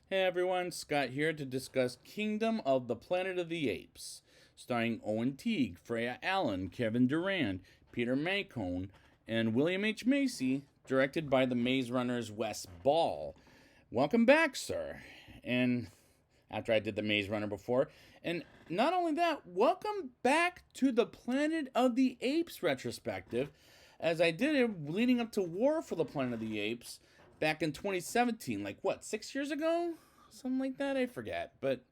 Hey everyone, Scott here to discuss Kingdom of the Planet of the Apes, starring Owen Teague, Freya Allen, Kevin Durand, Peter Macone, and William H. Macy, directed by the Maze Runner's Wes Ball. Welcome back, sir. And after I did the Maze Runner before, and not only that, welcome back to the Planet of the Apes retrospective, as I did it leading up to War for the Planet of the Apes back in 2017, like what, 6 years ago? Something like that, I forget. But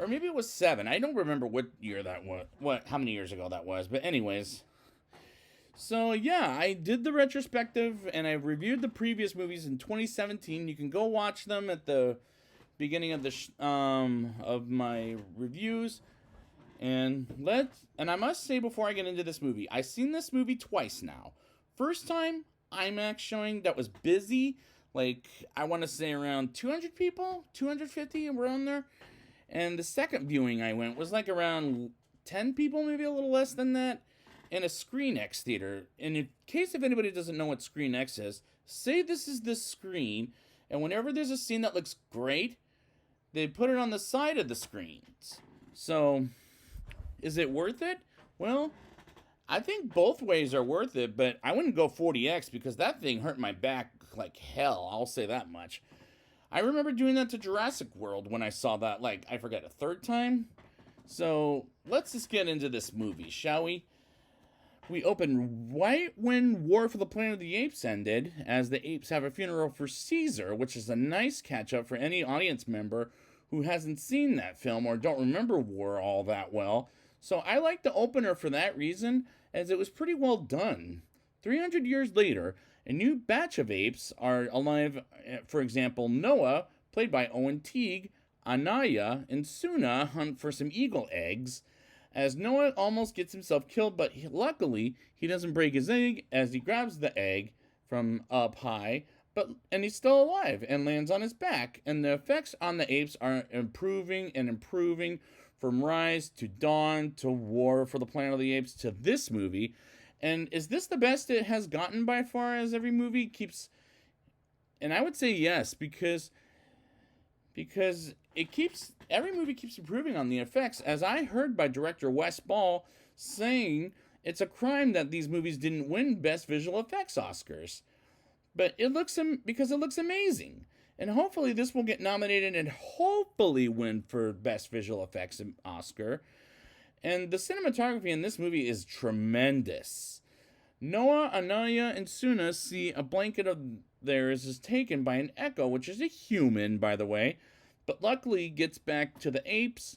or maybe it was 7. I don't remember what year that was, how many years ago that was. But anyways, so yeah, I did the retrospective and I reviewed the previous movies in 2017. You can go watch them at the beginning of of my reviews. And I must say before I get into this movie, I've seen this movie twice now. First time IMAX showing that was busy, like I want to say around 200 people, 250 around there. And the second viewing I went was like around 10 people, maybe a little less than that, in a Screen X theater. And in case if anybody doesn't know what Screen X is, say this is the screen, and whenever there's a scene that looks great, they put it on the side of the screens. So is it worth it? Well, I think both ways are worth it, but I wouldn't go 40X because that thing hurt my back like hell. I'll say that much. I remember doing that to Jurassic World when I saw that, like, I forget, a third time? So let's just get into this movie, shall we? We open right when War for the Planet of the Apes ended, as the apes have a funeral for Caesar, which is a nice catch up for any audience member who hasn't seen that film or don't remember War all that well. So I like the opener for that reason, as it was pretty well done. 300 years later, a new batch of apes are alive. For example, Noah, played by Owen Teague, Anaya, and Suna hunt for some eagle eggs, as Noah almost gets himself killed, but luckily he doesn't break his egg as he grabs the egg from up high, and he's still alive and lands on his back. And the effects on the apes are improving and improving from Rise to Dawn to War for the Planet of the Apes to this movie. And is this the best it has gotten by far, as every movie keeps? And I would say yes, because every movie keeps improving on the effects, as I heard by director Wes Ball saying it's a crime that these movies didn't win Best Visual Effects Oscars. But it looks amazing. And hopefully this will get nominated and hopefully win for Best Visual Effects Oscar. And the cinematography in this movie is tremendous. Noah, Anaya, and Suna see a blanket of theirs is taken by an echo, which is a human, by the way, but luckily gets back to the apes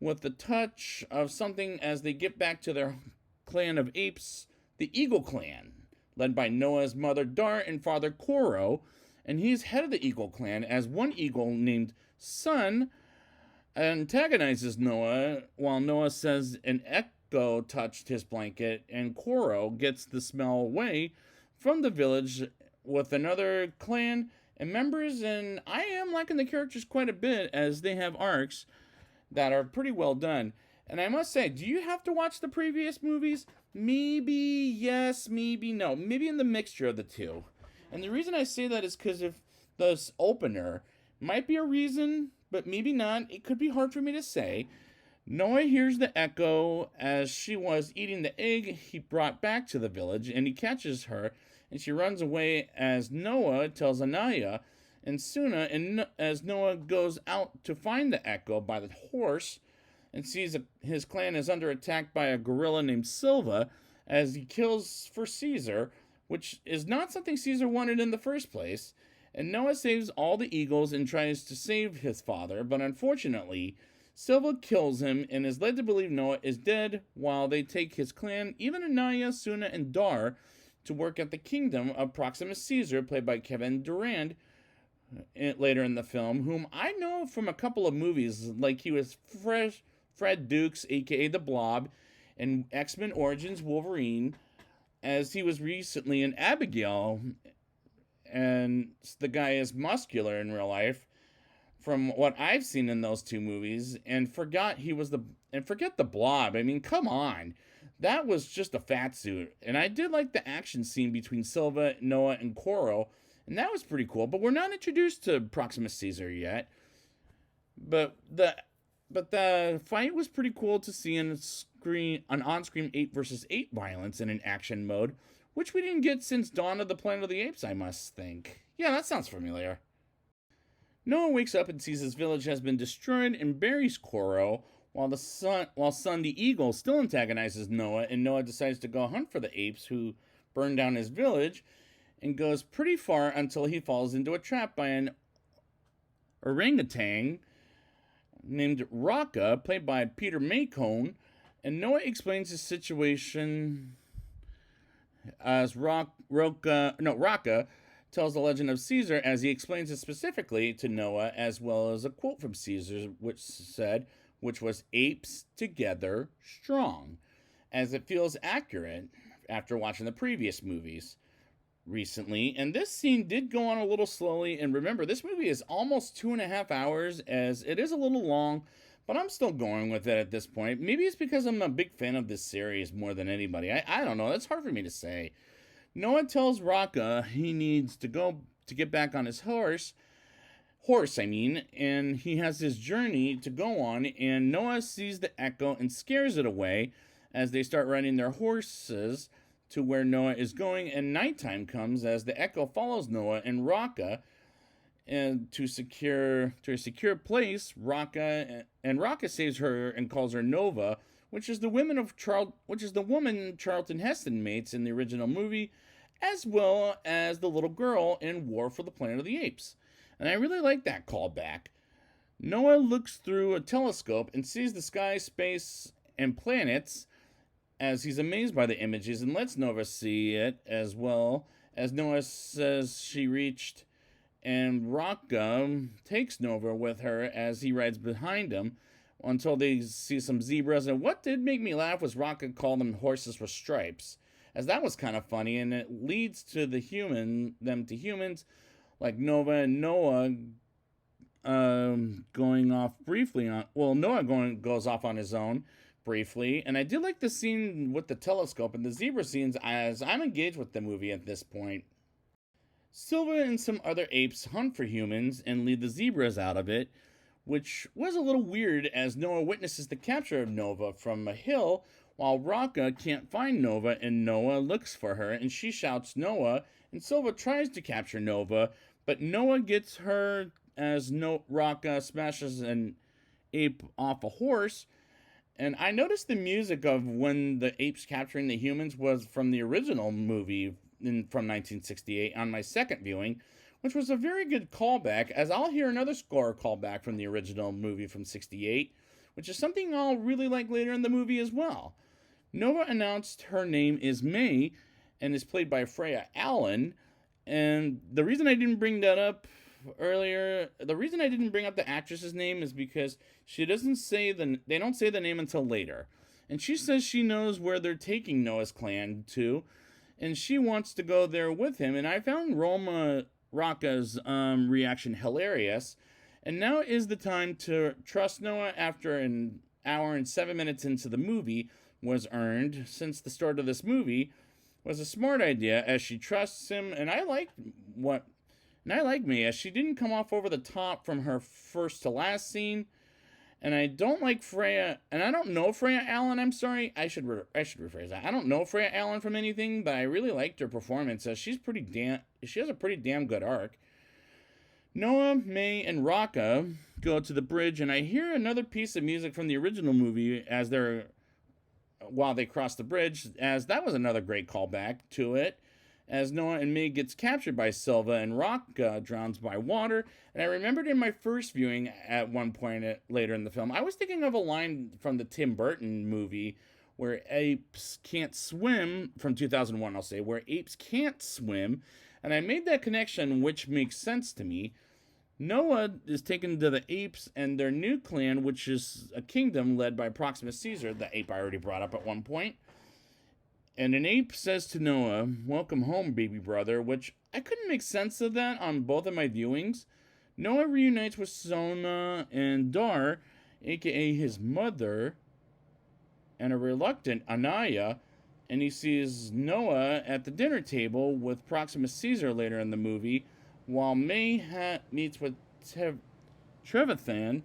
with the touch of something as they get back to their clan of apes, the Eagle Clan, led by Noah's mother Dart and father Koro, and he's head of the Eagle Clan, as one eagle named Sun antagonizes Noah, while Noah says an echo touched his blanket, and Koro gets the smell away from the village with another clan and members. And I am liking the characters quite a bit, as they have arcs that are pretty well done. And I must say, do you have to watch the previous movies? Maybe yes, maybe no. Maybe in the mixture of the two. And the reason I say that is because if this opener might be a reason, but maybe not. It could be hard for me to say. Noah hears the echo as she was eating the egg he brought back to the village, and he catches her, and she runs away as Noah tells Anaya and Suna, and as Noah goes out to find the echo by the horse and sees his clan is under attack by a gorilla named Silva, as he kills for Caesar, which is not something Caesar wanted in the first place. And Noah saves all the eagles and tries to save his father, but unfortunately, Silva kills him and is led to believe Noah is dead, while they take his clan, even Anaya, Suna, and Dar, to work at the kingdom of Proxima Caesar, played by Kevin Durand, later in the film, whom I know from a couple of movies, like he was Fred Dukes, aka The Blob, in X-Men Origins Wolverine, as he was recently in Abigail, and the guy is muscular in real life from what I've seen in those two movies, and forget the Blob. I mean, come on. That was just a fat suit. And I did like the action scene between Silva, Noah, and Koro, and that was pretty cool. But we're not introduced to Proxima Caesar yet. But the fight was pretty cool to see an on-screen 8 versus 8 violence in an action mode, which we didn't get since Dawn of the Planet of the Apes, I must think. Yeah, that sounds familiar. Noah wakes up and sees his village has been destroyed and buries Koro, while Sun the Eagle still antagonizes Noah, and Noah decides to go hunt for the apes who burned down his village, and goes pretty far until he falls into a trap by an orangutan named Raka, played by Peter Maycone, and Noah explains his situation as Raka tells the legend of Caesar as he explains it specifically to Noah, as well as a quote from Caesar which was apes together strong, as it feels accurate after watching the previous movies recently. And this scene did go on a little slowly, and remember, this movie is almost 2.5 hours, as it is a little long, but I'm still going with it at this point. Maybe it's because I'm a big fan of this series more than anybody. I don't know, that's hard for me to say. Noah tells Raka he needs to go to get back on his horse, and he has his journey to go on, and Noah sees the echo and scares it away as they start riding their horses to where Noah is going, and nighttime comes as the echo follows Noah and Raka, and to a secure place. Raka saves her and calls her Nova, which is the woman Charlton Heston mates in the original movie, as well as the little girl in War for the Planet of the Apes. And I really like that callback. Noah looks through a telescope and sees the sky, space, and planets, as he's amazed by the images, and lets Nova see it, as well as Noah says she reached, and Raka takes Nova with her as he rides behind him until they see some zebras. And what did make me laugh was Raka called them horses with stripes, as that was kind of funny, and it leads to them to humans like Nova and Noah going off briefly on. Well, Noah goes off on his own briefly, and I did like the scene with the telescope and the zebra scenes, as I'm engaged with the movie at this point. Silva and some other apes hunt for humans and lead the zebras out of it, which was a little weird as Noah witnesses the capture of Nova from a hill, while Raka can't find Nova, and Noah looks for her, and she shouts Noah, and Silva tries to capture Nova, but Noah gets her as Raka smashes an ape off a horse. And I noticed the music of when the apes capturing the humans was from the original movie from 1968 on my second viewing, which was a very good callback, as I'll hear another score callback from the original movie from 68, which is something I'll really like later in the movie as well. Nova announced her name is May and is played by Freya Allen, and the reason I didn't bring that up earlier, the reason I didn't bring up the actress's name is because they don't say the name until later. And she says she knows where they're taking Noah's clan to, and she wants to go there with him. And I found Raka's reaction hilarious. And now is the time to trust Noah after an hour and 7 minutes into the movie was earned, since the start of this movie was a smart idea, as she trusts him, and I like May, as she didn't come off over the top from her first to last scene. And I don't like Freya, and I don't know Freya Allen, I'm sorry, I should rephrase that. I don't know Freya Allen from anything, but I really liked her performance, as she has a pretty damn good arc. Noah, May, and Raka go to the bridge, and I hear another piece of music from the original movie while they cross the bridge, as that was another great callback to it, as Noah and May gets captured by Silva and Raka drowns by water. And I remembered in my first viewing at one point later in the film, I was thinking of a line from the Tim Burton movie where apes can't swim, from 2001 I'll say, where apes can't swim, and I made that connection, which makes sense to me. Noah is taken to the apes and their new clan, which is a kingdom led by Proxima Caesar, the ape I already brought up at one point. And an ape says to Noah, "Welcome home, baby brother," which I couldn't make sense of that on both of my viewings. Noah reunites with Sona and Dar, aka his mother, and a reluctant Anaya, and he sees Noah at the dinner table with Proxima Caesar later in the movie, while May meets with Trevathan,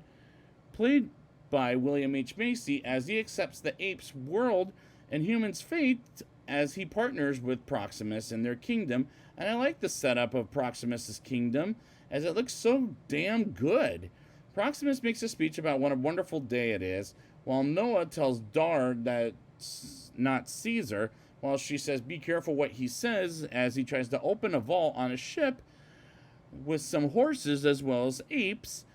played by William H. Macy, as he accepts the apes' world and humans' fate as he partners with Proximus in their kingdom. And I like the setup of Proximus's kingdom, as it looks so damn good. Proximus makes a speech about what a wonderful day it is, while Noah tells Dar that it's not Caesar, while she says be careful what he says, as he tries to open a vault on a ship with some horses as well as apes,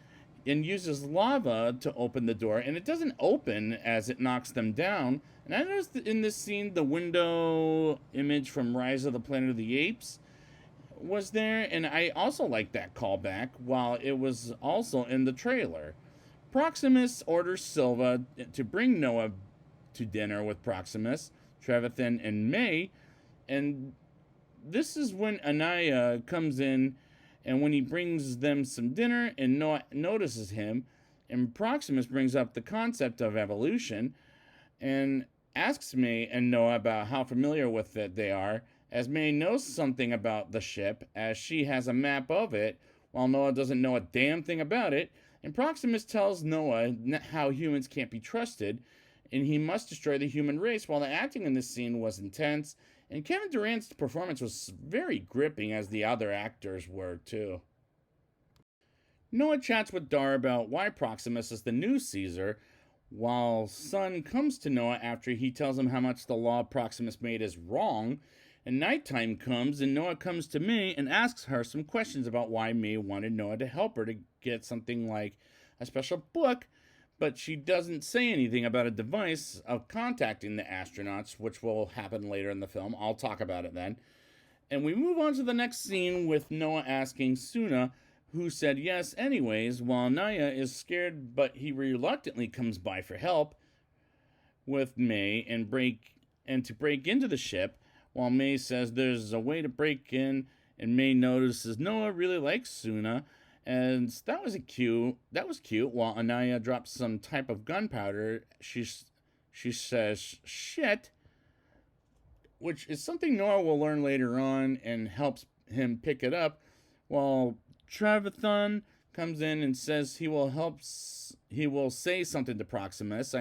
and uses lava to open the door, and it doesn't open as it knocks them down. And I noticed that in this scene the window image from Rise of the Planet of the Apes was there, and I also like that callback, while it was also in the trailer. Proximus orders Silva to bring Noah to dinner with Proximus, Trevathan, and May, and this is when Anaya comes in, and when he brings them some dinner and Noah notices him, and Proximus brings up the concept of evolution and asks May and Noah about how familiar with it they are, as May knows something about the ship, as she has a map of it, while Noah doesn't know a damn thing about it. And Proximus tells Noah how humans can't be trusted, and he must destroy the human race. While the acting in this scene was intense, and Kevin Durant's performance was very gripping, as the other actors were too. Noah chats with Dar about why Proximus is the new Caesar, while Sun comes to Noah after he tells him how much the law Proximus made is wrong. And nighttime comes, and Noah comes to May and asks her some questions about why May wanted Noah to help her to get something like a special book, but she doesn't say anything about a device of contacting the astronauts, which will happen later in the film. I'll talk about it then. And we move on to the next scene with Noah asking Suna, who said yes anyways, while Naya is scared, but he reluctantly comes by for help with May and to break into the ship, while May says there's a way to break in, and May notices Noah really likes Suna, and that was cute. While Anaya drops some type of gunpowder, she says shit, which is something Noah will learn later on and helps him pick it up. While Trevathan comes in and says he will say something to Proximus.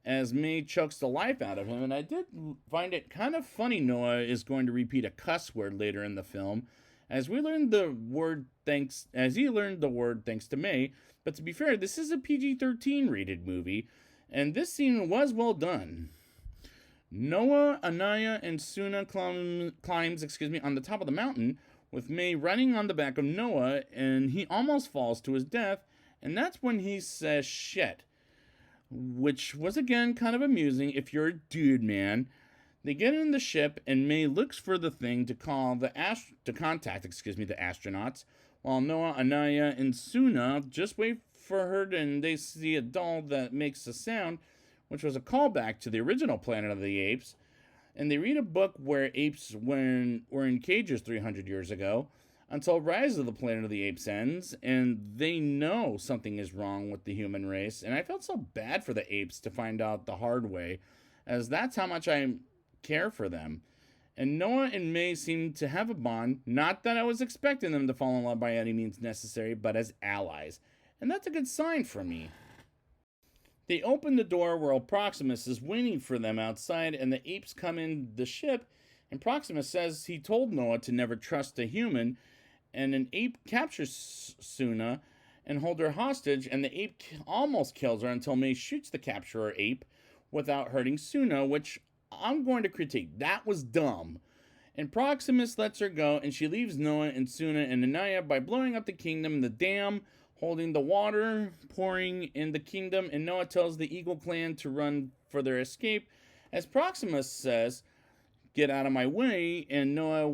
As May chokes the life out of him, and I did find it kind of funny Noah is going to repeat a cuss word later in the film, as he learned the word thanks to May. But to be fair, this is a PG-13 rated movie, and this scene was well done. Noah, Anaya, and Suna climbs on the top of the mountain, with May running on the back of Noah, and he almost falls to his death, and that's when he says shit, which was again kind of amusing if you're a dude, man. They get in the ship, and May looks for the thing to contact the astronauts, while Noah, Anaya, and Suna just wait for her, and they see a doll that makes a sound, which was a callback to the original Planet of the Apes. And they read a book where apes were in cages 300 years ago, until Rise of the Planet of the Apes ends, and they know something is wrong with the human race. And I felt so bad for the apes to find out the hard way, as that's how much I care for them. And Noah and May seem to have a bond, not that I was expecting them to fall in love by any means necessary, but as allies. And that's a good sign for me. They open the door while Proximus is waiting for them outside, and the apes come in the ship, and Proximus says he told Noah to never trust a human, and an ape captures Suna and hold her hostage, and the ape almost kills her until May shoots the capturer ape without hurting Suna, which I'm going to critique. That was dumb. And Proximus lets her go, and she leaves Noah and Suna and Anaya by blowing up the kingdom, the dam, holding the water pouring in the kingdom, and Noah tells the Eagle clan to run for their escape, as Proximus says, get out of my way, and Noah,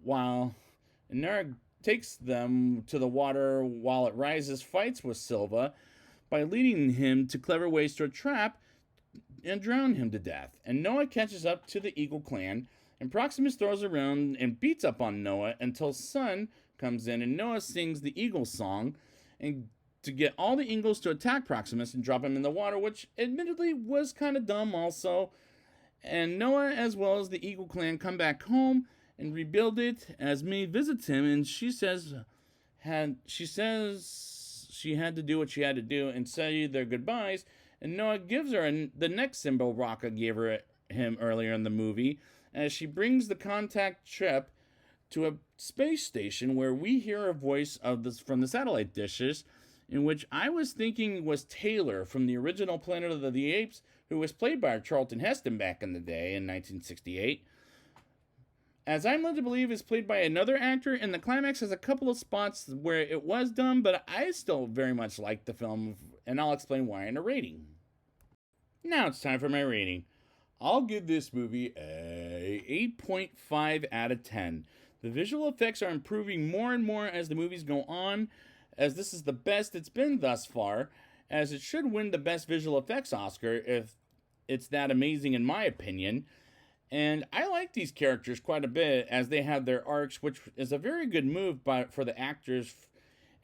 while Nara takes them to the water while it rises, fights with Silva by leading him to clever ways to a trap and drown him to death. And Noah catches up to the Eagle clan, and Proximus throws around and beats up on Noah until Sun comes in, and Noah sings the Eagle song and to get all the Eagles to attack Proximus and drop him in the water, which admittedly was kind of dumb also. And Noah, as well as the Eagle clan, come back home, and rebuild it as May visits him, and she says she had to do what she had to do and say their goodbyes. And Noah gives her the neck symbol Rocca gave him earlier in the movie, as she brings the contact ship to a space station where we hear a voice from the satellite dishes, in which I was thinking was Taylor from the original Planet of the Apes, who was played by Charlton Heston back in the day in 1968. As I'm led to believe, is played by another actor, and the climax has a couple of spots where it was dumb, but I still very much like the film, and I'll explain why in a rating. Now it's time for my rating. I'll give this movie a 8.5 out of 10. The visual effects are improving more and more as the movies go on, as this is the best it's been thus far, as it should win the Best Visual Effects Oscar if it's that amazing in my opinion. And I like these characters quite a bit as they have their arcs, which is a very good move for the actors.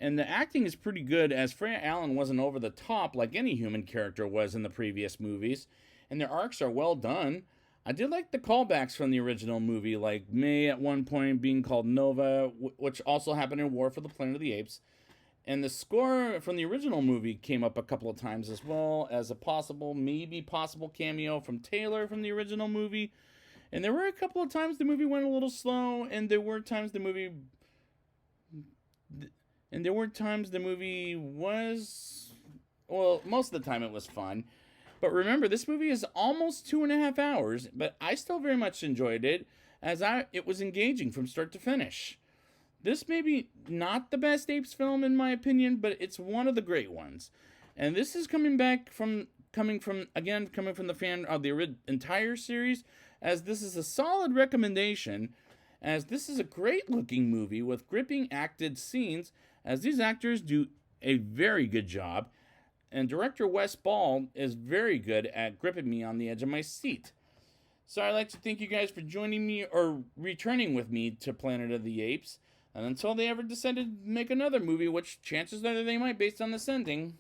And the acting is pretty good, as Freya Allen wasn't over the top like any human character was in the previous movies. And their arcs are well done. I did like the callbacks from the original movie, like May at one point being called Nova, which also happened in War for the Planet of the Apes. And the score from the original movie came up a couple of times, as well as a possible cameo from Taylor from the original movie. And there were a couple of times the movie went a little slow, and there were times the movie was, well, most of the time it was fun. But remember, this movie is almost 2.5 hours, but I still very much enjoyed it, as it was engaging from start to finish. This may be not the best Apes film in my opinion, but it's one of the great ones. And this is coming from the fan of the entire series, as this is a solid recommendation, as this is a great looking movie with gripping acted scenes, as these actors do a very good job, and director Wes Ball is very good at gripping me on the edge of my seat. So I'd like to thank you guys for joining me or returning with me to Planet of the Apes, and until they ever decided to make another movie, which chances are they might based on this ending,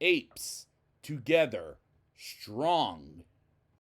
Apes, together, strong.